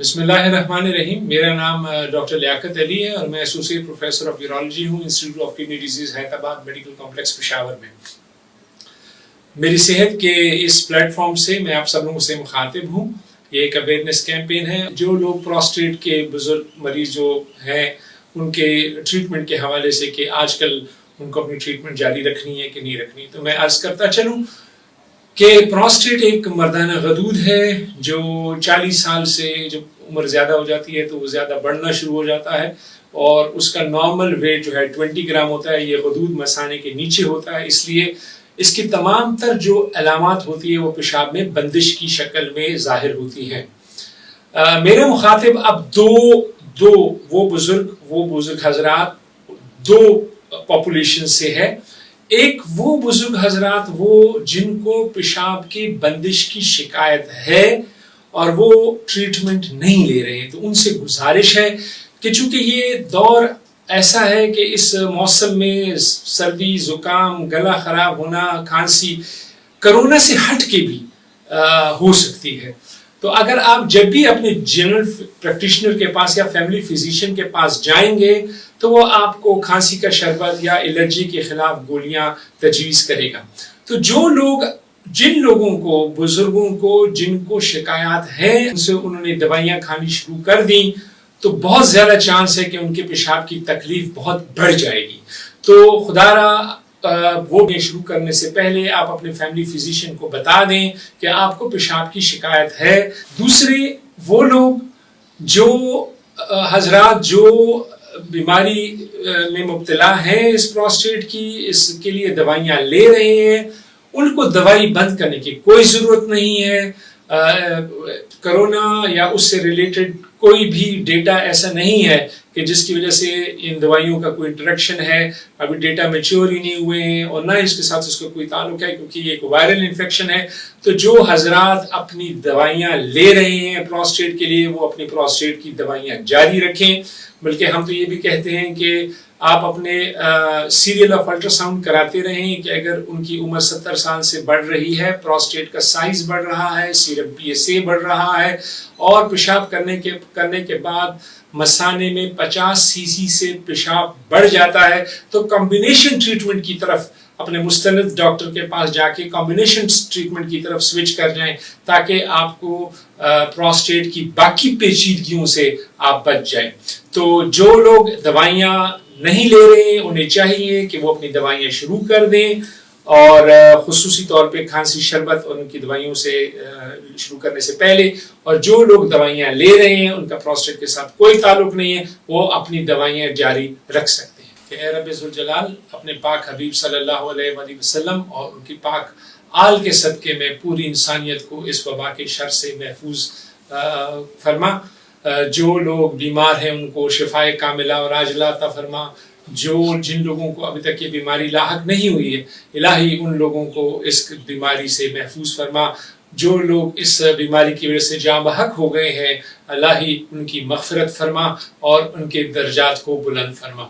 بسم اللہ الرحمن الرحیم. میرا نام ڈاکٹر لیاقت علی ہے اور میں ایسوسیٹ پروفیسر آف یورولوجی ہوں institute of kidney disease Hyderabad medical complex Peshawar میں. میری صحت کے اس پلیٹ فارم سے میں آپ سب لوگوں سے مخاطب ہوں. یہ ایک اویئرنیس کیمپین ہے. جو لوگ پروسٹیٹ کے بزرگ مریض جو ہیں ان کے ٹریٹمنٹ کے حوالے سے کہ آج کل ان کو اپنی ٹریٹمنٹ جاری رکھنی ہے کہ نہیں رکھنی, تو میں عرض کرتا چلوں کہ پروسٹیٹ ایک مردانہ غدود ہے جو 40 سال سے جب عمر زیادہ ہو جاتی ہے تو وہ زیادہ بڑھنا شروع ہو جاتا ہے اور اس کا نارمل ویٹ جو ہے 20 گرام ہوتا ہے. یہ غدود مثانے کے نیچے ہوتا ہے, اس لیے اس کی تمام تر جو علامات ہوتی ہے وہ پیشاب میں بندش کی شکل میں ظاہر ہوتی ہیں. میرے مخاطب اب دو وہ بزرگ حضرات دو پاپولیشن سے ہے. ایک وہ بزرگ حضرات وہ جن کو پیشاب کی بندش کی شکایت ہے اور وہ ٹریٹمنٹ نہیں لے رہے ہیں, تو ان سے گزارش ہے کہ چونکہ یہ دور ایسا ہے کہ اس موسم میں سردی, زکام, گلا خراب ہونا, کھانسی کرونا سے ہٹ کے بھی ہو سکتی ہے. تو اگر آپ جب بھی اپنے جنرل پریکٹیشنر کے پاس یا فیملی فزیشین کے پاس جائیں گے تو وہ آپ کو کھانسی کا شربت یا الرجی کے خلاف گولیاں تجویز کرے گا. تو جن لوگوں کو, بزرگوں کو جن کو شکایات ہیں ان سے انہوں نے دوائیاں کھانی شروع کر دیں تو بہت زیادہ چانس ہے کہ ان کے پیشاب کی تکلیف بہت بڑھ جائے گی. تو خدا را وہ شروع کرنے سے پہلے آپ اپنے فیملی فزیشین کو بتا دیں کہ آپ کو پیشاب کی شکایت ہے. دوسرے وہ لوگ جو حضرات جو بیماری میں مبتلا ہیں اس پروسٹیٹ کی, اس کے لیے دوائیاں لے رہے ہیں, ان کو دوائی بند کرنے کی کوئی ضرورت نہیں ہے. کرونا یا اس سے ریلیٹڈ کوئی بھی ڈیٹا ایسا نہیں ہے کہ جس کی وجہ سے ان دوائیوں کا کوئی انٹریکشن ہے. ابھی ڈیٹا میچور ہی نہیں ہوئے ہیں اور نہ اس کے ساتھ اس کا کوئی تعلق ہے کیونکہ یہ ایک وائرل انفیکشن ہے. تو جو حضرات اپنی دوائیاں لے رہے ہیں پروسٹیٹ کے لیے وہ اپنی پروسٹیٹ کی دوائیاں جاری رکھیں. بلکہ ہم تو یہ بھی کہتے ہیں کہ آپ اپنے سیریل آف الٹرا ساؤنڈ کراتے رہیں کہ اگر ان کی عمر 70 سال سے بڑھ رہی ہے, پروسٹیٹ کا سائز بڑھ رہا ہے, سیرم PSA بڑھ رہا ہے اور پیشاب کرنے کے بعد مثانے میں 50 cc سے پیشاب بڑھ جاتا ہے تو کمبینیشن ٹریٹمنٹ کی طرف اپنے مستند ڈاکٹر کے پاس جا کے کمبینیشن ٹریٹمنٹ کی طرف سوئچ کر جائیں تاکہ آپ کو پروسٹیٹ کی باقی پیچیدگیوں سے آپ بچ جائیں. تو جو لوگ دوائیاں نہیں لے رہے انہیں چاہیے کہ وہ اپنی دوائیاں شروع کر دیں اور خصوصی طور پہ کھانسی شربت اور ان کی دوائیوں سے شروع کرنے سے پہلے, اور جو لوگ دوائیاں لے رہے ہیں ان کا پروسٹیٹ کے ساتھ کوئی تعلق نہیں ہے وہ اپنی دوائیاں جاری رکھ سکتے ہیں. کہ اے رب ذوالجلال اپنے پاک حبیب صلی اللہ علیہ وآلہ وسلم اور ان کی پاک آل کے صدقے میں پوری انسانیت کو اس وبا کے شر سے محفوظ فرما. جو لوگ بیمار ہیں ان کو شفائے کاملہ اور عاجلہ عطا فرما. جن لوگوں کو ابھی تک یہ بیماری لاحق نہیں ہوئی ہے الہی ان لوگوں کو اس بیماری سے محفوظ فرما. جو لوگ اس بیماری کی وجہ سے جاں بحق ہو گئے ہیں الہی ان کی مغفرت فرما اور ان کے درجات کو بلند فرما.